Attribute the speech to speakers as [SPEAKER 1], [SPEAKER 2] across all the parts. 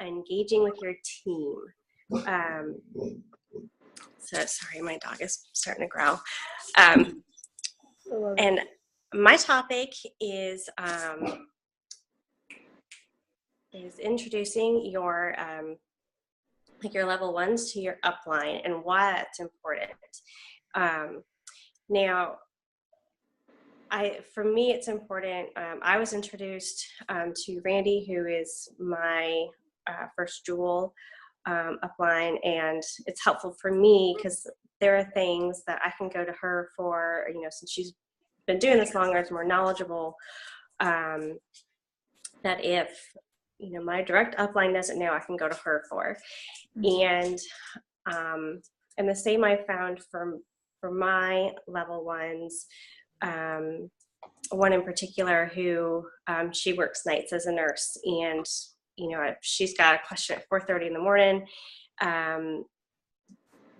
[SPEAKER 1] engaging with your team. So sorry, my dog is starting to growl. And my topic is introducing your your level ones to your upline and why that's important. Now, for me, it's important. I was introduced to Randy, who is my first Jewel upline, and it's helpful for me because there are things that I can go to her for, since she's been doing this longer, it's more knowledgeable, that if, my direct upline doesn't know, I can go to her for. And the same I found for my level ones, one in particular who she works nights as a nurse, and she's got a question at 4:30 in the morning.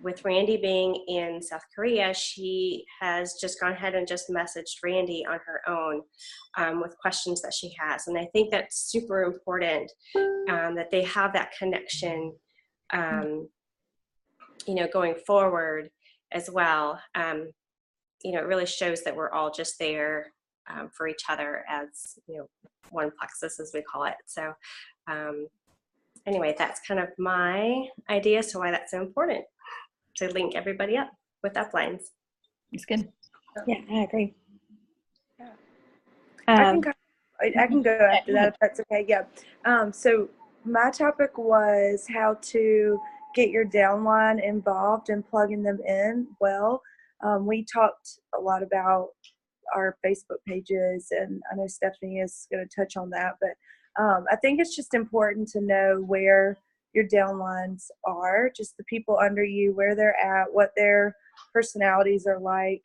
[SPEAKER 1] With Randy being in South Korea, she has just gone ahead and just messaged Randy on her own with questions that she has. And I think that's super important that they have that connection, going forward as well. It really shows that we're all just there for each other as, one plexus, as we call it. So anyway, that's kind of my idea as to why that's so important, to link everybody up with uplines.
[SPEAKER 2] It's good.
[SPEAKER 3] Yeah, I agree.
[SPEAKER 4] I can go after that if that's okay. Yeah. So my topic was how to get your downline involved and plugging them in well. We talked a lot about our Facebook pages, and I know Stephanie is going to touch on that, but I think it's just important to know where your downlines are, just the people under you, where they're at, what their personalities are like.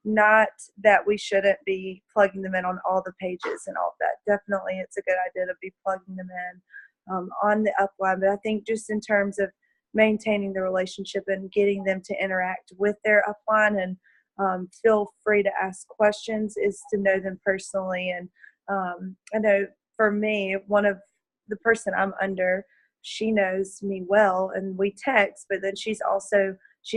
[SPEAKER 4] Not that we shouldn't be plugging them in on all the pages and all of that. Definitely it's a good idea to be plugging them in on the upline, but I think just in terms of maintaining the relationship and getting them to interact with their upline and feel free to ask questions is to know them personally. And I know for me, one of the person I'm under, she knows me well and we text, but then she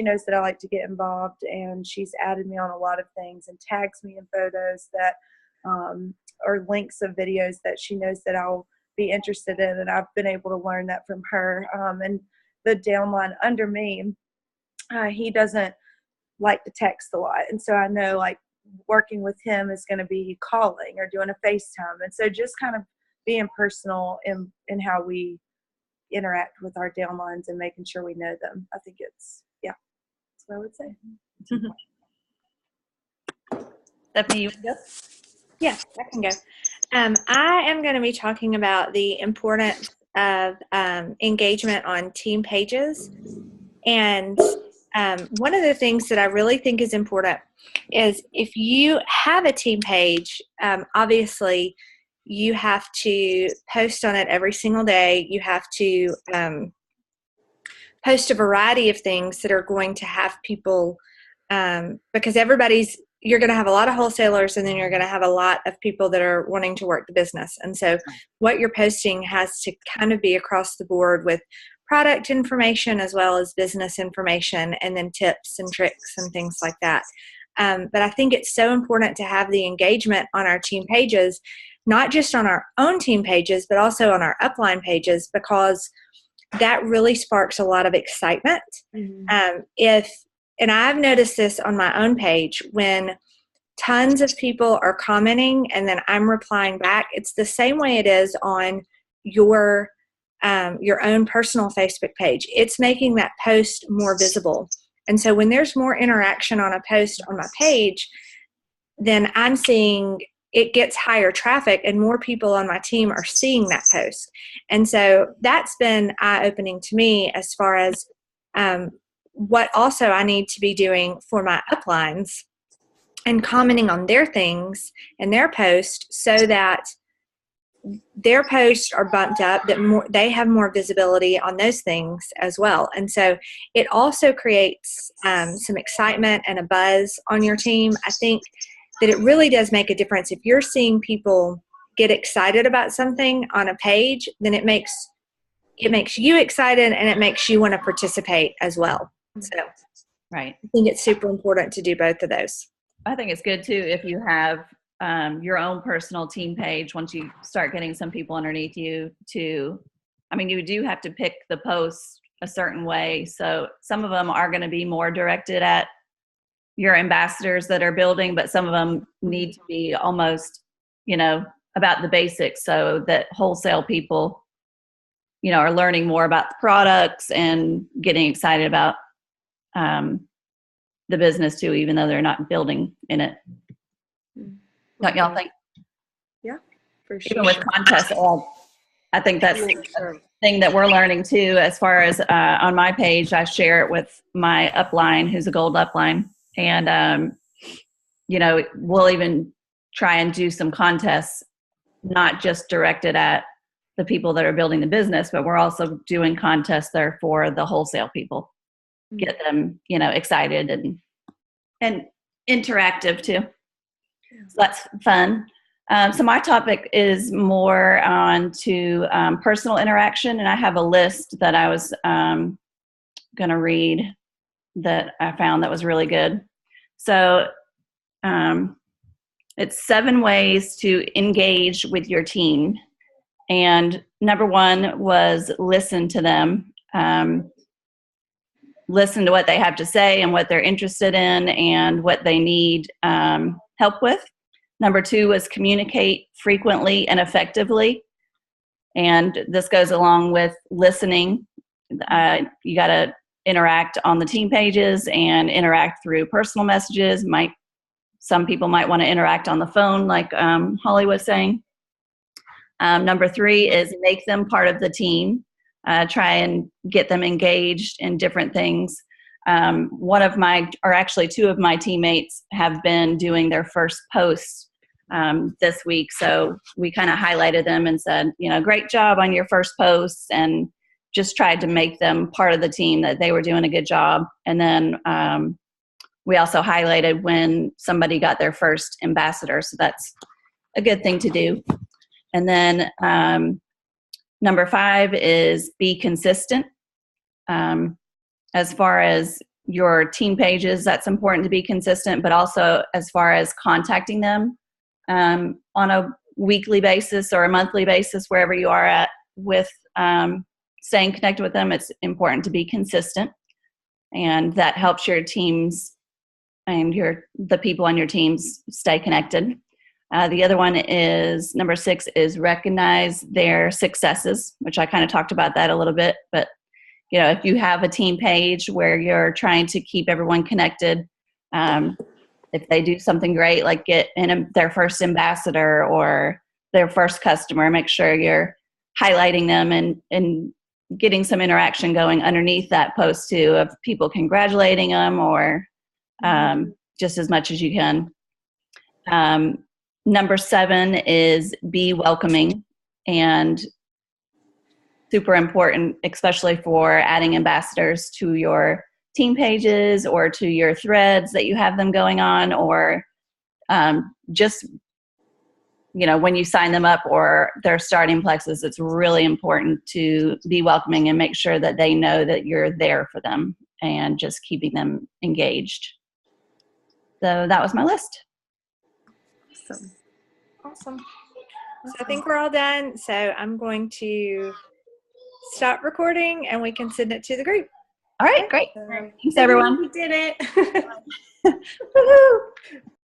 [SPEAKER 4] knows that I like to get involved, and she's added me on a lot of things and tags me in photos that or links of videos that she knows that I'll be interested in, and I've been able to learn that from her. And the downline under me, he doesn't like to text a lot, and so I know like working with him is going to be calling or doing a FaceTime, and so just kind of being personal in how we interact with our downlines and making sure we know them. I think that's what I would say.
[SPEAKER 2] Stephanie, you want to go?
[SPEAKER 3] Yeah, I can go. I am going to be talking about the importance of engagement on team pages. And one of the things that I really think is important is if you have a team page, obviously you have to post on it every single day. You have to post a variety of things that are going to have people, because you're going to have a lot of wholesalers, and then you're going to have a lot of people that are wanting to work the business. And so what you're posting has to kind of be across the board with product information as well as business information, and then tips and tricks and things like that. But I think it's so important to have the engagement on our team pages, not just on our own team pages, but also on our upline pages, because that really sparks a lot of excitement. Mm-hmm. And I've noticed this on my own page, when tons of people are commenting and then I'm replying back, it's the same way it is on your own personal Facebook page. It's making that post more visible. And so when there's more interaction on a post on my page, then I'm seeing it gets higher traffic and more people on my team are seeing that post. And so that's been eye-opening to me as far as what also I need to be doing for my uplines and commenting on their things and their posts so that their posts are bumped up, that they have more visibility on those things as well. And so it also creates some excitement and a buzz on your team. I think that it really does make a difference. If you're seeing people get excited about something on a page, then it makes it makes you excited and it makes you want to participate as well. So
[SPEAKER 2] Right.
[SPEAKER 3] I think it's super important to do both of those.
[SPEAKER 2] I think it's good too if you have your own personal team page once you start getting some people underneath you you do have to pick the posts a certain way. So some of them are going to be more directed at your ambassadors that are building, but some of them need to be almost, about the basics so that wholesale people, are learning more about the products and getting excited about the business too, even though they're not building in it. Don't y'all think?
[SPEAKER 4] Yeah, for sure.
[SPEAKER 2] Even with contests, I think that's a thing that we're learning too. As far as on my page, I share it with my upline, who's a gold upline, and we'll even try and do some contests, not just directed at the people that are building the business, but we're also doing contests there for the wholesale people, get them, excited and interactive too. So that's fun. So my topic is more on to personal interaction, and I have a list that I was going to read that I found that was really good. So it's 7 ways to engage with your team. And number 1 was listen to them. Listen to what they have to say and what they're interested in and what they need help with. Number 2 was communicate frequently and effectively. And this goes along with listening. You got to interact on the team pages and interact through personal messages. Some people might want to interact on the phone, like Holly was saying. Number 3 is make them part of the team. Try and get them engaged in different things. Two of my teammates have been doing their first posts this week. So we kind of highlighted them and said, great job on your first posts, and just tried to make them part of the team, that they were doing a good job. And then we also highlighted when somebody got their first ambassador. So that's a good thing to do. And then number 5 is be consistent. As far as your team pages, that's important to be consistent, but also as far as contacting them on a weekly basis or a monthly basis, wherever you are at with staying connected with them, it's important to be consistent. And that helps your teams and the people on your teams stay connected. The other one is number 6 is recognize their successes, which I kind of talked about that a little bit. But, if you have a team page where you're trying to keep everyone connected, if they do something great, like get in their first ambassador or their first customer, make sure you're highlighting them and getting some interaction going underneath that post too, of people congratulating them or just as much as you can. Number 7 is be welcoming, and super important, especially for adding ambassadors to your team pages or to your threads that you have them going on, or just, when you sign them up or they're starting Plexus, it's really important to be welcoming and make sure that they know that you're there for them and just keeping them engaged. So that was my list.
[SPEAKER 3] Awesome. So I think we're all done. So I'm going to stop recording and we can send it to the group.
[SPEAKER 2] All right, great. Thanks, everyone.
[SPEAKER 1] We did it.